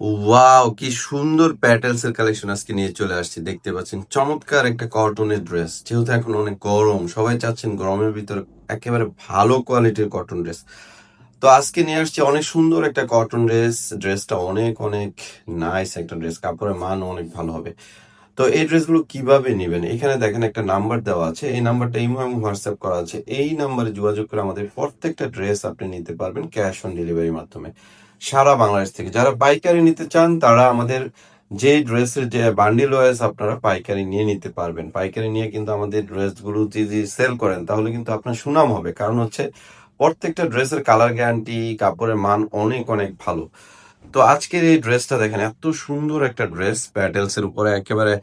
Wow, কি সুন্দর petals এর কালেকশন আজকে নিয়ে চলে আসছি। দেখতে পাচ্ছেন চমৎকার একটা কটনের ড্রেস। যেহেতু এখন অনেক গরম, সবাই চাচ্ছেন গরমের ভিতরে একেবারে ভালো কোয়ালিটির কটন ড্রেস। তো আজকে নিয়ে আসছি অনেক সুন্দর একটা কটন ড্রেস। ড্রেসটা অনেক অনেক নাইস একটা ড্রেস, কাপড়ের মান অনেক ভালো হবে। তো এই ড্রেসগুলো কিভাবে নেবেন, এখানে দেখেন একটা নাম্বার দেওয়া আছে। এই নাম্বারটা ইমো এবং হোয়াটসঅ্যাপ করা আছে। এই নাম্বারে যোগাযোগ করে আমাদের প্রত্যেকটা ড্রেস আপনি নিতে পারবেন ক্যাশ অন ডেলিভারির মাধ্যমে সারা বাংলাদেশ থেকে। যারা পাইকারি নিতে চান তারা আমাদের যে ড্রেসের যে বান্ডিল ওয়াইজ আপনারা পাইকারি নিয়ে নিতে পারবেন। পাইকারি নিয়ে কিন্তু আমাদের ড্রেসগুলো যদি সেল করেন তাহলে কিন্তু আপনার সুনাম হবে, কারণ হচ্ছে প্রত্যেকটা ড্রেসের কালার গ্যারান্টি, কাপড়ের মান অনেক অনেক ভালো। তো আজকের এই ড্রেসটা দেখেন, এত সুন্দর একটা ড্রেস প্যাটেলস এর উপরে একেবারে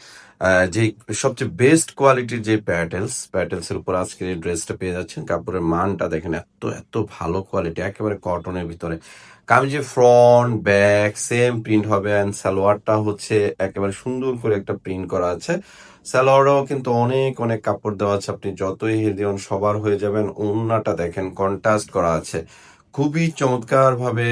যে সবচেয়ে বেস্ট কোয়ালিটির যে প্যাটেলস এর উপর আজকের এই ড্রেসটা পেয়ে যাচ্ছেন। কাপড়ের মানটা দেখেন, এত এত ভালো কোয়ালিটি, একেবারে কটনের ভিতরে। কামিজে ফ্রন্ট ব্যাক সেম প্রিন্ট হবে, অ্যান্ড সালোয়ারটা হচ্ছে একেবারে সুন্দর করে একটা প্রিন্ট করা আছে। সালোয়ারও কিন্তু অনেক অনেক কাপড় দেওয়া আছে, আপনি যতই হেলদি হন সবার হয়ে যাবেন। ওড়নাটা দেখেন কন্ট্রাস্ট করা আছে, খুবই চমৎকার ভাবে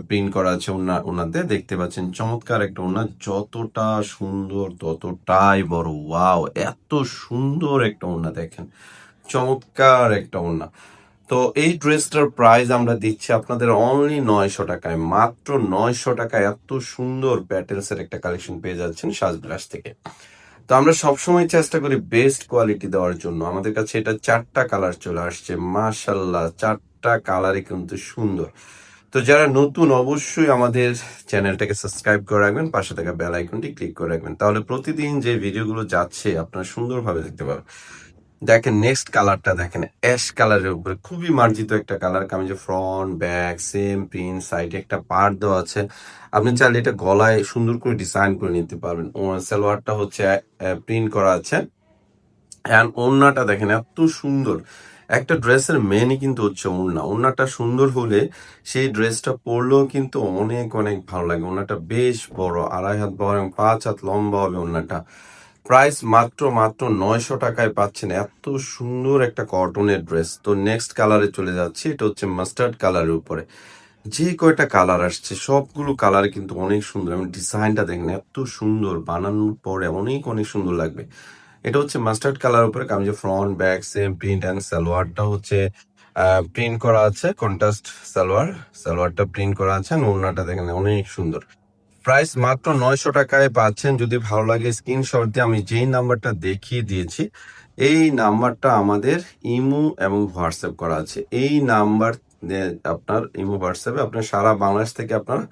প্রিন্ট করা আছে। ওনাতে দেখতে পাচ্ছেন চমৎকার একটা ওড়না, যতটা সুন্দর ততটাই বড়। ওয়াও, এত সুন্দর একটা ওড়না দেখেন, চমৎকার একটা ওড়না। তো এই ড্রেসটার প্রাইস আমরা দিচ্ছি আপনাদের অনলি 900 টাকায়, মাত্র 900 টাকায় এত সুন্দর প্যাটেলস এর একটা কালেকশন পেয়ে যাচ্ছেন সাজবিলাস থেকে। তো আমরা সবসময় চেষ্টা করি বেস্ট কোয়ালিটি দেওয়ার জন্য। আমাদের কাছে এটা 4টা কালার চলে আসছে, মাশাল্লাহ 4টা কালারই কিন্তু সুন্দর। তো যারা নতুন অবশ্যই আমাদের চ্যানেলটাকে সাবস্ক্রাইব করে রাখবেন, পাশে থাকা বেল আইকনটি ক্লিক করে রাখবেন, তাহলে প্রতিদিন যে ভিডিওগুলো যাচ্ছে আপনারা সুন্দরভাবে দেখতে পাবেন। দেখেন নেক্সট কালারটা দেখেন, অ্যাশ কালারের উপরে খুবই মার্জিত একটা কালার। কামিজে ফ্রন্ট ব্যাক সেম প্রিন্ট, সাইডে একটা পার্ট দেওয়া আছে। আপনি চাইলে এটা গলায় সুন্দর করে ডিজাইন করে নিতে পারবেন। সালোয়ারটা হচ্ছে প্রিন্ট করা আছে, অ্যান্ড ওড়নাটা দেখেন এত সুন্দর। একটা ড্রেসের মেনই কিন্তু হচ্ছে ওড়না। ওড়নাটা সুন্দর হলে সেই ড্রেসটা পরলেও কিন্তু অনেক অনেক ভালো লাগে। ওড়নাটা বেশ বড়, 2.5 হাত বড় এবং 5 হাত লম্বা হবে ওড়নাটা। প্রাইস মাত্র মাত্র 900 টাকায় পাচ্ছেন এত সুন্দর একটা কটনের ড্রেস। তো নেক্সট কালারে চলে যাচ্ছি, এটা হচ্ছে মাস্টার্ড কালারের উপরে। যে কয়টা কালার আসছে সবগুলো কালার কিন্তু অনেক সুন্দর, এবং ডিজাইনটা দেখেন এত সুন্দর, বানানোর পরে অনেক অনেক সুন্দর লাগবে। এটা হচ্ছে মাস্টার্ড কালার উপরে, কামিজে front back same print, and সালোয়ারটা হচ্ছে প্রিন্ট করা আছে কন্ট্রাস্ট সালোয়ার। সালোয়ারটা প্রিন্ট করা আছে, আর ওড়নাটা দেখেন অনেক সুন্দর। প্রাইস মাত্র 900 টাকায় পাচ্ছেন। যদি ভালো লাগে স্ক্রিনশট দিয়ে আমি যেই নাম্বারটা দেখিয়ে দিয়েছি এই নাম্বারটা আমাদের ইমো এবং হোয়াটসঅ্যাপ করা আছে। এই নাম্বার আপনার ইমো হোয়াটসঅ্যাপে আপনার সারা বাংলাদেশ থেকে আপনারা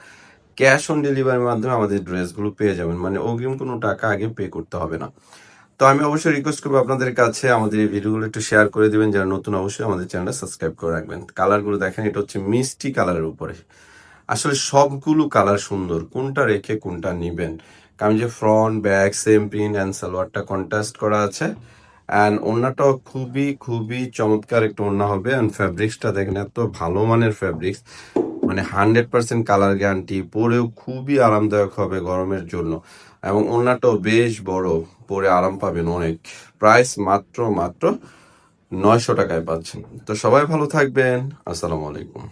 ক্যাশ অন ডেলিভারির মাধ্যমে আমাদের ড্রেসগুলো পেয়ে যাবেন, মানে অগ্রিম কোনো টাকা আগে পে করতে হবে না। তো আমি অবশ্যই রিকোয়েস্ট করবো আপনাদের কাছে আমাদের এই ভিডিওগুলো একটু শেয়ার করে দিবেন। যারা নতুন অবশ্যই আমাদের চ্যানেলটা সাবস্ক্রাইব করে রাখবেন। কালারগুলো দেখেন, এটা হচ্ছে মিষ্টি কালারের উপরে। আসলে সবগুলো কালার সুন্দর, কোনটা রেখে কোনটা নিবেন। কামিজে front back same print, and সালোয়ারটা কন্ট্রাস্ট করা আছে, অ্যান্ড ওড়নাটাও খুবই খুবই চমৎকার একটা ওড়না হবে। অ্যান্ড ফ্যাব্রিক্সটা দেখেন এত ভালো মানের ফ্যাব্রিক্স, মানে 100% কালার গ্যারান্টি, পরেও খুবই আরামদায়ক হবে গরমের জন্য। এবং ওড়নাটাও বেশ বড়, পরে আরাম পাবেন অনেক। প্রাইস মাত্র মাত্র 900 টাকায় পাচ্ছেন। তো সবাই ভালো থাকবেন, আসসালামু আলাইকুম।